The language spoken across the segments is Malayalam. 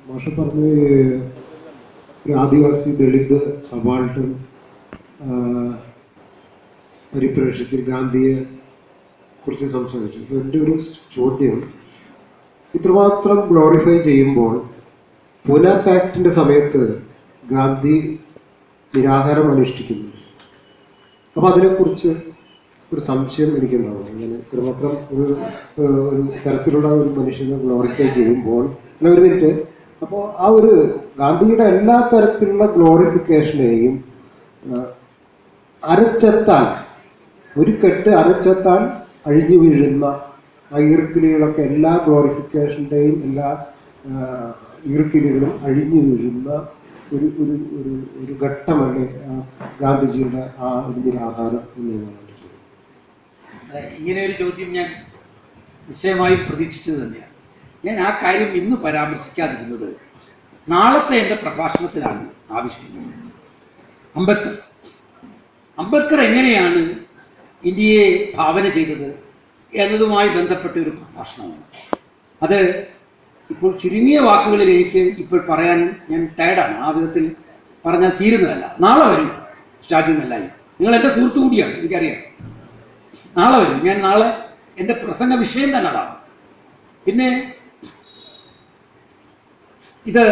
മാഷ പറഞ്ഞ് ഒരു ആദിവാസി ദളിത് സബാൾട്ടൺ പരിപ്രേക്ഷ്യത്തിൽ ഗാന്ധിയെ കുറിച്ച് സംസാരിച്ചു. എൻ്റെ ഒരു ചോദ്യം, ഇത്രമാത്രം ഗ്ലോറിഫൈ ചെയ്യുമ്പോൾ പൂന പാക്റ്റിൻ്റെ സമയത്ത് ഗാന്ധി നിരാഹാരം അനുഷ്ഠിക്കുന്നു. അപ്പോൾ അതിനെക്കുറിച്ച് ഒരു സംശയം എനിക്കുണ്ടാവും. അങ്ങനെ ഇത്രമാത്രം ഒരു തരത്തിലുള്ള ഒരു മനുഷ്യനെ ഗ്ലോറിഫൈ ചെയ്യുമ്പോൾ അല്ല, ഒരു മിനിറ്റ്. അപ്പോൾ ആ ഒരു ഗാന്ധിയുടെ എല്ലാ തരത്തിലുള്ള ഗ്ലോറിഫിക്കേഷനെയും അരച്ചെത്താൻ, ഒരു കെട്ട് അരച്ചെത്താൻ അഴിഞ്ഞു വീഴുന്ന ആ ഈർക്കിലികളൊക്കെ എല്ലാ ഗ്ലോറിഫിക്കേഷൻ്റെയും എല്ലാ ഈർക്കിലികളും അഴിഞ്ഞു വീഴുന്ന ഒരു ഒരു ഒരു ഒരു ഘട്ടമല്ലേ ഗാന്ധിജിയുടെ ആ ഒരു നിരാഹാരം എന്നതാണ്. ഇങ്ങനെ ഒരു ചോദ്യം ഞാൻ നിശ്ചയമായും പ്രതീക്ഷിച്ചത് തന്നെയാണ്. ഞാൻ ആ കാര്യം ഇന്ന് പരാമർശിക്കാതിരുന്നത് നാളത്തെ എൻ്റെ പ്രഭാഷണത്തിലാണ് ആവശ്യപ്പെടുന്നത്. അംബേദ്കർ എങ്ങനെയാണ് ഇന്ത്യയെ ഭാവന ചെയ്തത് എന്നതുമായി ബന്ധപ്പെട്ട ഒരു പ്രഭാഷണമാണ്. അത് ഇപ്പോൾ ചുരുങ്ങിയ വാക്കുകളിൽ എനിക്ക് ഇപ്പോൾ പറയാൻ ഞാൻ ടയർഡാണ്. ആ വിധത്തിൽ പറഞ്ഞാൽ തീരുന്നതല്ല. നാളെ വരും സ്റ്റാർട്ടിങ്ങല്ലായി. നിങ്ങൾ എൻ്റെ സുഹൃത്തു കൂടിയാണ്, എനിക്കറിയാം. നാളെ വരും. ഞാൻ നാളെ എൻ്റെ പ്രസംഗ വിഷയം തന്നെ അതാണ്. പിന്നെ ഇത്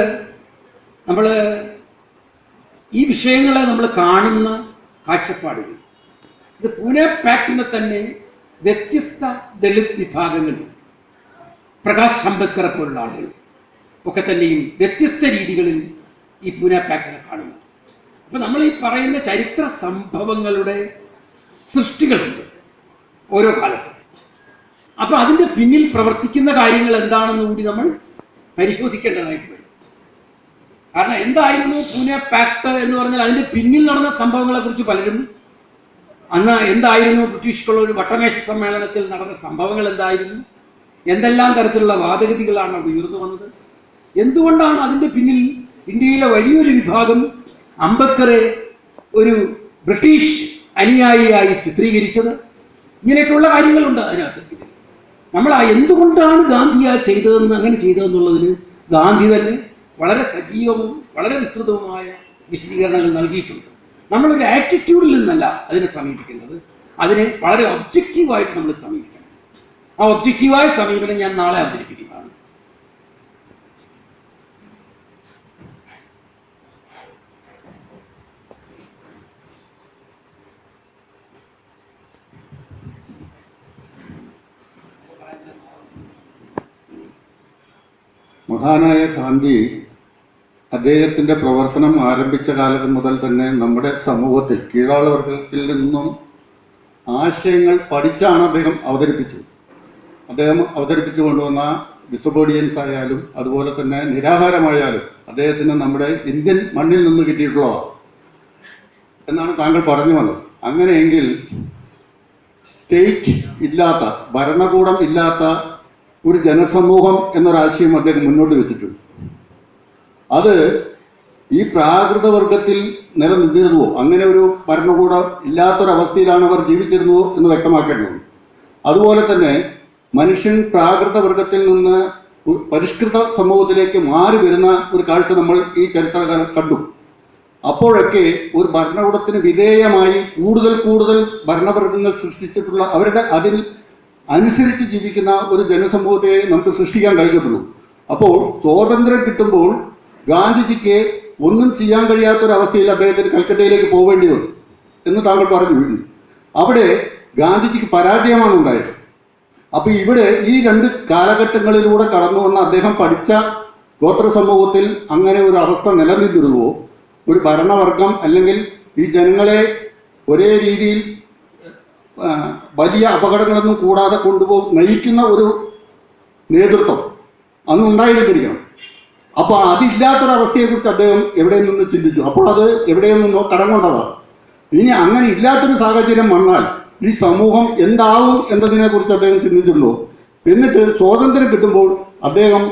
നമ്മൾ ഈ വിഷയങ്ങളെ നമ്മൾ കാണുന്ന കാഴ്ചപ്പാടുകൾ, ഇത് പൂനെ പാക്റ്റിനെ തന്നെ വ്യത്യസ്ത ദളിത് വിഭാഗങ്ങൾ, പ്രകാശ് അംബേദ്കറെ പോലുള്ള ആളുകൾ ഒക്കെ തന്നെയും വ്യത്യസ്ത രീതികളിൽ ഈ പൂനെ പാക്റ്റിനെ കാണുന്നു. അപ്പം നമ്മൾ ഈ പറയുന്ന ചരിത്ര സംഭവങ്ങളുടെ സൃഷ്ടികളുണ്ട് ഓരോ കാലത്തും. അപ്പം അതിൻ്റെ പിന്നിൽ പ്രവർത്തിക്കുന്ന കാര്യങ്ങൾ എന്താണെന്ന് കൂടി നമ്മൾ പരിശോധിക്കേണ്ടതായിട്ട് വരും. കാരണം എന്തായിരുന്നു പൂനെ പാക്ട് എന്ന് പറഞ്ഞാൽ അതിൻ്റെ പിന്നിൽ നടന്ന സംഭവങ്ങളെക്കുറിച്ച് പലരും, അന്ന് എന്തായിരുന്നു ബ്രിട്ടീഷ് ഒരു വട്ടമേശ സമ്മേളനത്തിൽ നടന്ന സംഭവങ്ങൾ എന്തായിരുന്നു, എന്തെല്ലാം തരത്തിലുള്ള വാദഗതികളാണ് അവിടെ ഉയർന്നു വന്നത്, എന്തുകൊണ്ടാണ് അതിൻ്റെ പിന്നിൽ ഇന്ത്യയിലെ വലിയൊരു വിഭാഗം അംബേദ്കറെ ഒരു ബ്രിട്ടീഷ് അനുയായിയായി ചിത്രീകരിച്ചത്, ഇങ്ങനെയൊക്കെയുള്ള കാര്യങ്ങളുണ്ട് അതിനകത്ത്. നമ്മൾ ആ എന്തുകൊണ്ടാണ് ഗാന്ധി ആ ചെയ്തതെന്ന്, അങ്ങനെ ചെയ്തതെന്നുള്ളതിന് ഗാന്ധി തന്നെ വളരെ സജീവവും വളരെ വിസ്തൃതവുമായ വിശദീകരണങ്ങൾ നൽകിയിട്ടുണ്ട്. നമ്മളൊരു ആറ്റിറ്റ്യൂഡിൽ നിന്നല്ല അതിനെ സമീപിക്കേണ്ടത്, അതിനെ വളരെ ഒബ്ജക്റ്റീവായിട്ട് നമ്മൾ സമീപിക്കണം. ആ ഒബ്ജക്റ്റീവായ സമീപനം ഞാൻ നാളെ അവതരിപ്പിക്കുന്നതാണ്. മഹാനായ ഗാന്ധി അദ്ദേഹത്തിൻ്റെ പ്രവർത്തനം ആരംഭിച്ച കാലം മുതൽ തന്നെ നമ്മുടെ സമൂഹത്തിൽ കീഴാളവർഗത്തിൽ നിന്നും ആശയങ്ങൾ പഠിച്ചാണ് അദ്ദേഹം അവതരിപ്പിച്ചത്. അദ്ദേഹം അവതരിപ്പിച്ചു കൊണ്ടുവന്ന ഡിസൊബീഡിയൻസ് ആയാലും അതുപോലെ തന്നെ നിരാഹാരമായാലും അദ്ദേഹത്തിന് നമ്മുടെ ഇന്ത്യൻ മണ്ണിൽ നിന്ന് കിട്ടിയിട്ടുള്ളതാണ് എന്നാണ് താങ്കൾ പറഞ്ഞു വന്നത്. അങ്ങനെയെങ്കിൽ സ്റ്റേറ്റ് ഇല്ലാത്ത, ഭരണകൂടം ഇല്ലാത്ത ഒരു ജനസമൂഹം എന്നൊരാശയം അദ്ദേഹം മുന്നോട്ട് വെച്ചിട്ടുണ്ട്. അത് ഈ പ്രാകൃതവർഗത്തിൽ നിലനിന്നിരുന്നുവോ, അങ്ങനെ ഒരു ഭരണകൂടം ഇല്ലാത്തൊരവസ്ഥയിലാണ് അവർ ജീവിച്ചിരുന്നുവോ എന്ന് വ്യക്തമാക്കേണ്ടതുണ്ട്. അതുപോലെ തന്നെ മനുഷ്യൻ പ്രാകൃതവർഗത്തിൽ നിന്ന് പരിഷ്കൃത സമൂഹത്തിലേക്ക് മാറി വരുന്ന ഒരു കാഴ്ച നമ്മൾ ഈ ചരിത്രകാലം കണ്ടു. അപ്പോഴൊക്കെ ഒരു ഭരണകൂടത്തിന് വിധേയമായി കൂടുതൽ ഭരണവർഗങ്ങൾ സൃഷ്ടിച്ചിട്ടുള്ള, അവരുടെ അതിൽ അനുസരിച്ച് ജീവിക്കുന്ന ഒരു ജനസമൂഹത്തെ നമുക്ക് സൃഷ്ടിക്കാൻ കഴിഞ്ഞിട്ടുള്ളൂ. അപ്പോൾ സ്വാതന്ത്ര്യം കിട്ടുമ്പോൾ ഗാന്ധിജിക്ക് ഒന്നും ചെയ്യാൻ കഴിയാത്തൊരവസ്ഥയിൽ അദ്ദേഹത്തിന് കൽക്കട്ടയിലേക്ക് പോവേണ്ടി വന്നു എന്ന് താങ്കൾ പറഞ്ഞു. അവിടെ ഗാന്ധിജിക്ക് പരാജയമാണ് ഉണ്ടായത്. അപ്പോൾ ഇവിടെ ഈ രണ്ട് കാലഘട്ടങ്ങളിലൂടെ കടന്നു വന്ന അദ്ദേഹം പഠിച്ച ഗോത്ര സമൂഹത്തിൽ അങ്ങനെ ഒരു അവസ്ഥ നിലനിന്നിരുന്നുവോ, ഒരു ഭരണവർഗം അല്ലെങ്കിൽ ഈ ജനങ്ങളെ ഒരേ രീതിയിൽ വലിയ അപകടങ്ങളൊന്നും കൂടാതെ നയിക്കുന്ന ഒരു നേതൃത്വം അന്നുണ്ടായിരുന്നിരിക്കണം. അപ്പോൾ അതില്ലാത്തൊരവസ്ഥയെക്കുറിച്ച് അദ്ദേഹം എവിടെ നിന്ന് ചിന്തിച്ചു. അപ്പോൾ അത് എവിടെ നിന്നോ കടം കൊണ്ടതാണ്. ഇനി അങ്ങനെ ഇല്ലാത്തൊരു സാഹചര്യം വന്നാൽ ഈ സമൂഹം എന്താവും എന്നതിനെക്കുറിച്ച് അദ്ദേഹം ചിന്തിച്ചിട്ടുണ്ടോ? എന്നിട്ട് സ്വാതന്ത്ര്യം കിട്ടുമ്പോൾ അദ്ദേഹം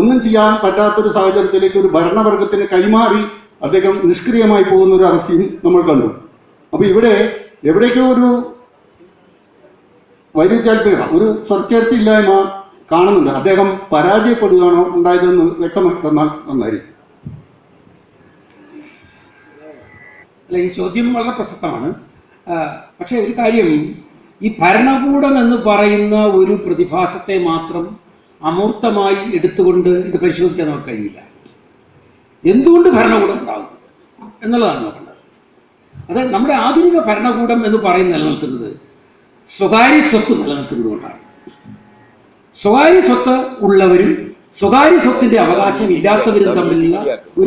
ഒന്നും ചെയ്യാൻ പറ്റാത്തൊരു സാഹചര്യത്തിലേക്ക് ഒരു ഭരണവർഗത്തിന് കൈമാറി അദ്ദേഹം നിഷ്ക്രിയമായി പോകുന്ന ഒരു അവസ്ഥയും നമ്മൾ കണ്ടു. അപ്പോൾ ഇവിടെ എവിടേക്കോ ഒരു വൈരുദ്ധ്യാത്മക, ഒരു സ്വചേർച്ചയില്ലായ്മ കാണുന്നുണ്ട്. അദ്ദേഹം പരാജയപ്പെടുകയാണോ ഉണ്ടായതെന്ന് വ്യക്തമാക്കി തന്നാൽ നന്നായിരിക്കും. അല്ല, ഈ ചോദ്യം വളരെ പ്രസക്തമാണ്. പക്ഷേ ഒരു കാര്യം, ഈ ഭരണകൂടം എന്ന് പറയുന്ന ഒരു പ്രതിഭാസത്തെ മാത്രം അമൂർത്തമായി എടുത്തുകൊണ്ട് ഇത് പരിശോധിക്കാൻ നമുക്ക് കഴിയില്ല. എന്തുകൊണ്ട് ഭരണകൂടം ഉണ്ടാകും എന്നുള്ളതാണ് നോക്കേണ്ടത്. അത് നമ്മുടെ ആധുനിക ഭരണകൂടം എന്ന് പറയുന്നത് നിലനിൽക്കുന്നത് സ്വകാര്യ സ്വത്ത് നിലനിൽക്കുന്നത് കൊണ്ടാണ്. സ്വകാര്യ സ്വത്ത് ഉള്ളവരും സ്വകാര്യ സ്വത്തിന്റെ അവകാശം ഇല്ലാത്തവരും തമ്മിലുള്ള ഒരു